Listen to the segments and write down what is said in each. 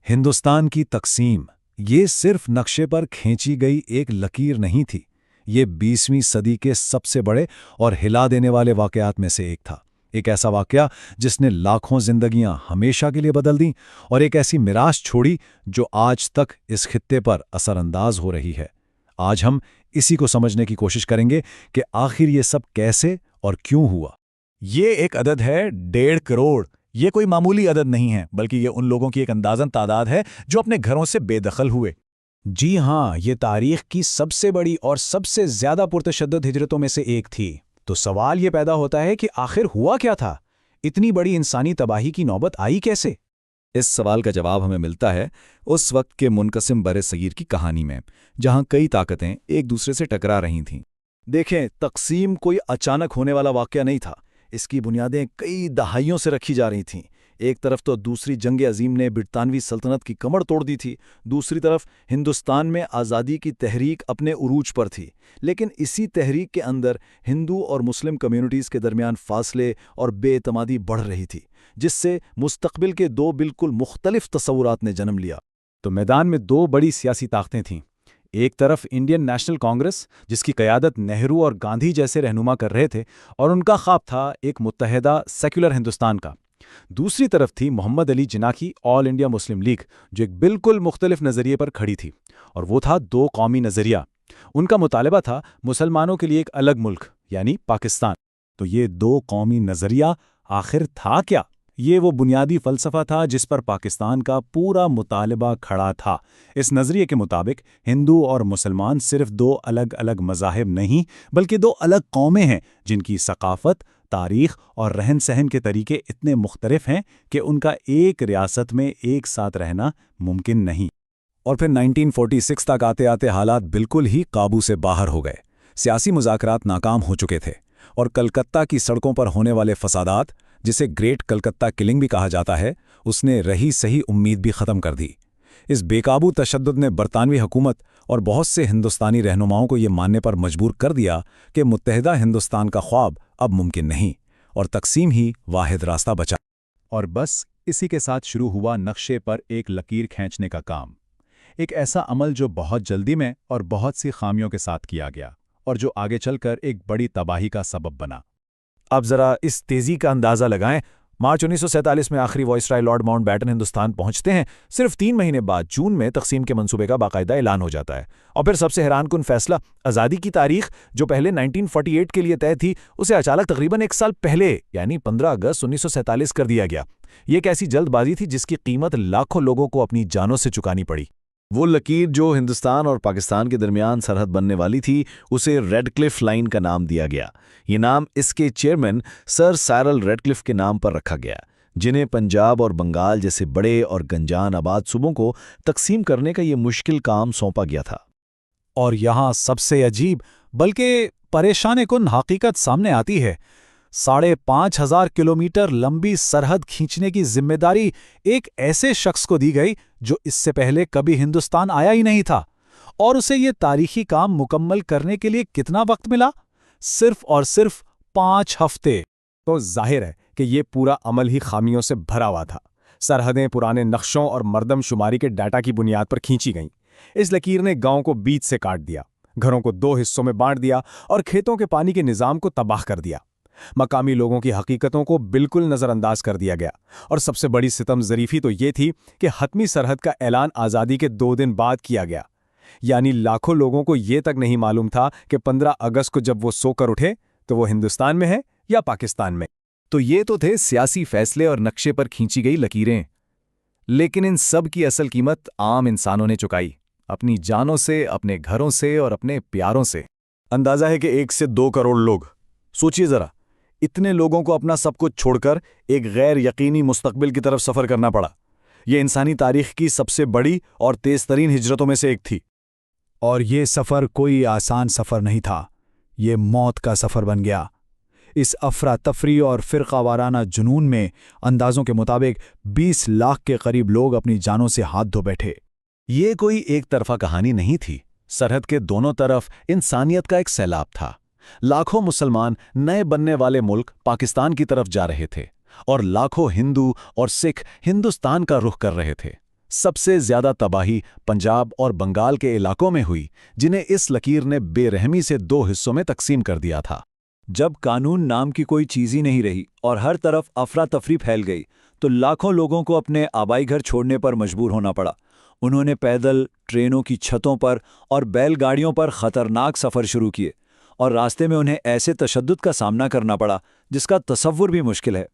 ہندوستان کی تقسیم یہ صرف نقشے پر کھینچی گئی ایک لکیر نہیں تھی، یہ 20ویں صدی کے سب سے بڑے اور ہلا دینے والے واقعات میں سے ایک تھا۔ ایک ایسا واقعہ جس نے لاکھوں زندگیاں ہمیشہ کے لیے بدل دیں اور ایک ایسی میراث چھوڑی جو آج تک اس خطے پر اثر انداز ہو رہی ہے۔ آج ہم اسی کو سمجھنے کی کوشش کریں گے کہ آخر یہ سب کیسے اور کیوں ہوا۔ یہ ایک عدد ہے 1.5 کروڑ۔ یہ کوئی معمولی عدد نہیں ہے، بلکہ یہ ان لوگوں کی ایک اندازن تعداد ہے جو اپنے گھروں سے بے دخل ہوئے۔ جی ہاں، یہ تاریخ کی سب سے بڑی اور سب سے زیادہ پرتشدد ہجرتوں میں سے ایک تھی۔ تو سوال یہ پیدا ہوتا ہے کہ آخر ہوا کیا تھا؟ اتنی بڑی انسانی تباہی کی نوبت آئی کیسے؟ اس سوال کا جواب ہمیں ملتا ہے اس وقت کے منقسم بر صغیر کی کہانی میں، جہاں کئی طاقتیں ایک دوسرے سے ٹکرا رہی تھیں۔ دیکھیں، تقسیم کوئی اچانک ہونے والا واقعہ نہیں تھا۔ اس کی بنیادیں کئی دہائیوں سے رکھی جا رہی تھیں۔ ایک طرف تو دوسری جنگ عظیم نے برطانوی سلطنت کی کمر توڑ دی تھی، دوسری طرف ہندوستان میں آزادی کی تحریک اپنے عروج پر تھی۔ لیکن اسی تحریک کے اندر ہندو اور مسلم کمیونٹیز کے درمیان فاصلے اور بے اعتمادی بڑھ رہی تھی، جس سے مستقبل کے دو بالکل مختلف تصورات نے جنم لیا۔ تو میدان میں دو بڑی سیاسی طاقتیں تھیں۔ ایک طرف انڈین نیشنل کانگریس، جس کی قیادت نہرو اور گاندھی جیسے رہنما کر رہے تھے، اور ان کا خواب تھا ایک متحدہ سیکولر ہندوستان کا۔ دوسری طرف تھی محمد علی جناح کی آل انڈیا مسلم لیگ، جو ایک بالکل مختلف نظریے پر کھڑی تھی، اور وہ تھا دو قومی نظریہ۔ ان کا مطالبہ تھا مسلمانوں کے لیے ایک الگ ملک، یعنی پاکستان۔ تو یہ دو قومی نظریہ آخر تھا کیا؟ یہ وہ بنیادی فلسفہ تھا جس پر پاکستان کا پورا مطالبہ کھڑا تھا۔ اس نظریے کے مطابق ہندو اور مسلمان صرف دو الگ الگ مذاہب نہیں، بلکہ دو الگ قومیں ہیں جن کی ثقافت، تاریخ اور رہن سہن کے طریقے اتنے مختلف ہیں کہ ان کا ایک ریاست میں ایک ساتھ رہنا ممکن نہیں۔ اور پھر 1946 تک آتے آتے حالات بالکل ہی قابو سے باہر ہو گئے۔ سیاسی مذاکرات ناکام ہو چکے تھے، اور کلکتہ کی سڑکوں پر ہونے والے فسادات، جسے گریٹ کلکتہ کلنگ بھی کہا جاتا ہے، اس نے رہی صحیح امید بھی ختم کر دی۔ اس بے قابو تشدد نے برطانوی حکومت اور بہت سے ہندوستانی رہنماؤں کو یہ ماننے پر مجبور کر دیا کہ متحدہ ہندوستان کا خواب اب ممکن نہیں، اور تقسیم ہی واحد راستہ بچا۔ اور بس اسی کے ساتھ شروع ہوا نقشے پر ایک لکیر کھینچنے کا کام، ایک ایسا عمل جو بہت جلدی میں اور بہت سی خامیوں کے ساتھ کیا گیا، اور جو آگے چل کر ایک بڑی تباہی کا سبب بنا۔ اب ذرا اس تیزی کا اندازہ لگائیں۔ مارچ 1947 میں آخری viceroy Lord Mountbatten Hindustan پہنچتے ہیں۔ صرف 3 مہینے بعد جون میں تقسیم کے منصوبے کا باقاعدہ اعلان ہو جاتا ہے، اور پھر سب سے حیران کن فیصلہ، آزادی کی تاریخ جو پہلے 1948 کے لیے طے تھی، اسے اچانک تقریباً 1 سال پہلے یعنی 15 اگست 1947 کر دیا گیا۔ یہ ایک ایسی جلد بازی تھی جس کی قیمت لاکھوں لوگوں کو اپنی جانوں سے چکانی پڑی۔ وہ لکیر جو ہندوستان اور پاکستان کے درمیان سرحد بننے والی تھی، اسے ریڈ کلف لائن کا نام دیا گیا۔ یہ نام اس کے چیئرمین سر سائرل ریڈ کلف کے نام پر رکھا گیا، جنہیں پنجاب اور بنگال جیسے بڑے اور گنجان آباد صوبوں کو تقسیم کرنے کا یہ مشکل کام سونپا گیا تھا۔ اور یہاں سب سے عجیب بلکہ پریشان کن حقیقت سامنے آتی ہے۔ 5,500 کلومیٹر لمبی سرحد کھینچنے کی ذمہ داری ایک ایسے شخص کو دی گئی جو اس سے پہلے کبھی ہندوستان آیا ہی نہیں تھا، اور اسے یہ تاریخی کام مکمل کرنے کے لیے کتنا وقت ملا؟ صرف اور صرف 5 ہفتے۔ تو ظاہر ہے کہ یہ پورا عمل ہی خامیوں سے بھرا ہوا تھا۔ سرحدیں پرانے نقشوں اور مردم شماری کے ڈیٹا کی بنیاد پر کھینچی گئیں۔ اس لکیر نے گاؤں کو بیچ سے کاٹ دیا، گھروں کو 2 حصوں میں بانٹ دیا، اور کھیتوں کے پانی کے نظام کو تباہ کر دیا۔ مقامی لوگوں کی حقیقتوں کو بالکل نظر انداز کر دیا گیا، اور سب سے بڑی ستم ظریفی تو یہ تھی کہ حتمی سرحد کا اعلان آزادی کے 2 دن بعد کیا گیا۔ یعنی لاکھوں لوگوں کو یہ تک نہیں معلوم تھا کہ 15 اگست کو جب وہ سو کر اٹھے تو وہ ہندوستان میں ہے یا پاکستان میں۔ تو یہ تو تھے سیاسی فیصلے اور نقشے پر کھینچی گئی لکیریں، لیکن ان سب کی اصل قیمت عام انسانوں نے چکائی، اپنی جانوں سے، اپنے گھروں سے اور اپنے پیاروں سے۔ اندازہ ہے کہ 1 سے 2 کروڑ لوگ۔ سوچئے ذرا، اتنے لوگوں کو اپنا سب کچھ چھوڑ کر ایک غیر یقینی مستقبل کی طرف سفر کرنا پڑا۔ یہ انسانی تاریخ کی سب سے بڑی اور تیز ترین ہجرتوں میں سے ایک تھی۔ اور یہ سفر کوئی آسان سفر نہیں تھا، یہ موت کا سفر بن گیا۔ اس افراتفری اور فرقہ وارانہ جنون میں اندازوں کے مطابق 20 لاکھ کے قریب لوگ اپنی جانوں سے ہاتھ دھو بیٹھے۔ یہ کوئی ایک طرفہ کہانی نہیں تھی، سرحد کے دونوں طرف انسانیت کا ایک سیلاب تھا۔ لاکھوں مسلمان نئے بننے والے ملک پاکستان کی طرف جا رہے تھے، اور لاکھوں ہندو اور سکھ ہندوستان کا رخ کر رہے تھے۔ سب سے زیادہ تباہی پنجاب اور بنگال کے علاقوں میں ہوئی، جنہیں اس لکیر نے بے رحمی سے 2 حصوں میں تقسیم کر دیا تھا۔ جب قانون نام کی کوئی چیز ہی نہیں رہی اور ہر طرف افراتفری پھیل گئی تو لاکھوں لوگوں کو اپنے آبائی گھر چھوڑنے پر مجبور ہونا پڑا۔ انہوں نے پیدل، ٹرینوں کی چھتوں پر اور بیل گاڑیوں پر خطرناک سفر شروع کیے، اور راستے میں انہیں ایسے تشدد کا سامنا کرنا پڑا جس کا تصور بھی مشکل ہے۔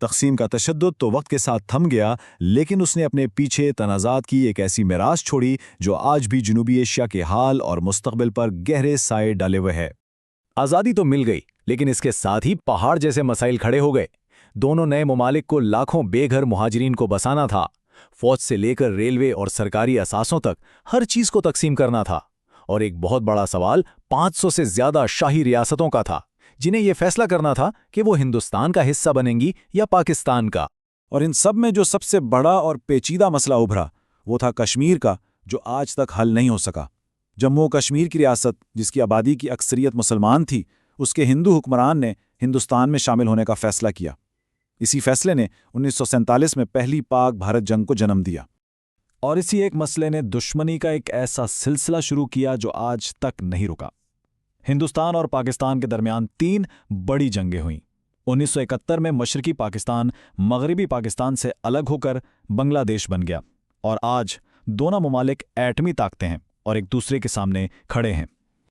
تقسیم کا تشدد تو وقت کے ساتھ تھم گیا، لیکن اس نے اپنے پیچھے تنازعات کی ایک ایسی میراث چھوڑی جو آج بھی جنوبی ایشیا کے حال اور مستقبل پر گہرے سائے ڈالے ہوئے ہے۔ آزادی تو مل گئی، لیکن اس کے ساتھ ہی پہاڑ جیسے مسائل کھڑے ہو گئے۔ دونوں نئے ممالک کو لاکھوں بے گھر مہاجرین کو بسانا تھا، فوج سے لے کر ریلوے اور سرکاری اثاثوں تک ہر چیز کو تقسیم کرنا تھا، اور ایک بہت بڑا سوال 500 سے زیادہ شاہی ریاستوں کا تھا، جنہیں یہ فیصلہ کرنا تھا کہ وہ ہندوستان کا حصہ بنیں گی یا پاکستان کا۔ اور ان سب میں جو سب سے بڑا اور پیچیدہ مسئلہ ابھرا وہ تھا کشمیر کا، جو آج تک حل نہیں ہو سکا۔ جموں و کشمیر کی ریاست، جس کی آبادی کی اکثریت مسلمان تھی، اس کے ہندو حکمران نے ہندوستان میں شامل ہونے کا فیصلہ کیا۔ اسی فیصلے نے 1947 میں پہلی پاک بھارت جنگ کو جنم دیا، اور اسی ایک مسئلے نے دشمنی کا ایک ایسا سلسلہ شروع کیا جو آج تک نہیں رکا۔ ہندوستان اور پاکستان کے درمیان 3 بڑی جنگیں ہوئیں۔ 1971 میں مشرقی پاکستان مغربی پاکستان سے الگ ہو کر بنگلہ دیش بن گیا، اور آج دونوں ممالک ایٹمی طاقتیں ہیں اور ایک دوسرے کے سامنے کھڑے ہیں۔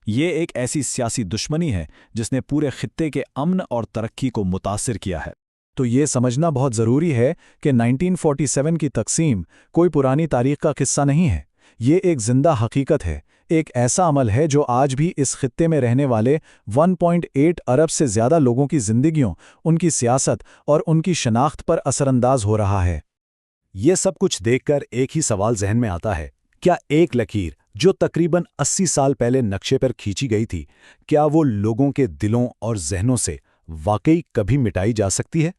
یہ ایک ایسی سیاسی دشمنی ہے جس نے پورے خطے کے امن اور ترقی کو متاثر کیا ہے۔ تو یہ سمجھنا بہت ضروری ہے کہ 1947 کی تقسیم کوئی پرانی تاریخ کا قصہ نہیں ہے، یہ ایک زندہ حقیقت ہے، ایک ایسا عمل ہے جو آج بھی اس خطے میں رہنے والے 1.8 ارب سے زیادہ لوگوں کی زندگیوں، ان کی سیاست اور ان کی شناخت پر اثر انداز ہو رہا ہے۔ یہ سب کچھ دیکھ کر ایک ہی سوال ذہن میں آتا ہے، کیا ایک لکیر جو تقریباً 80 سال پہلے نقشے پر کھینچی گئی تھی، کیا وہ لوگوں کے دلوں اور ذہنوں سے واقعی کبھی مٹائی جا سکتی ہے؟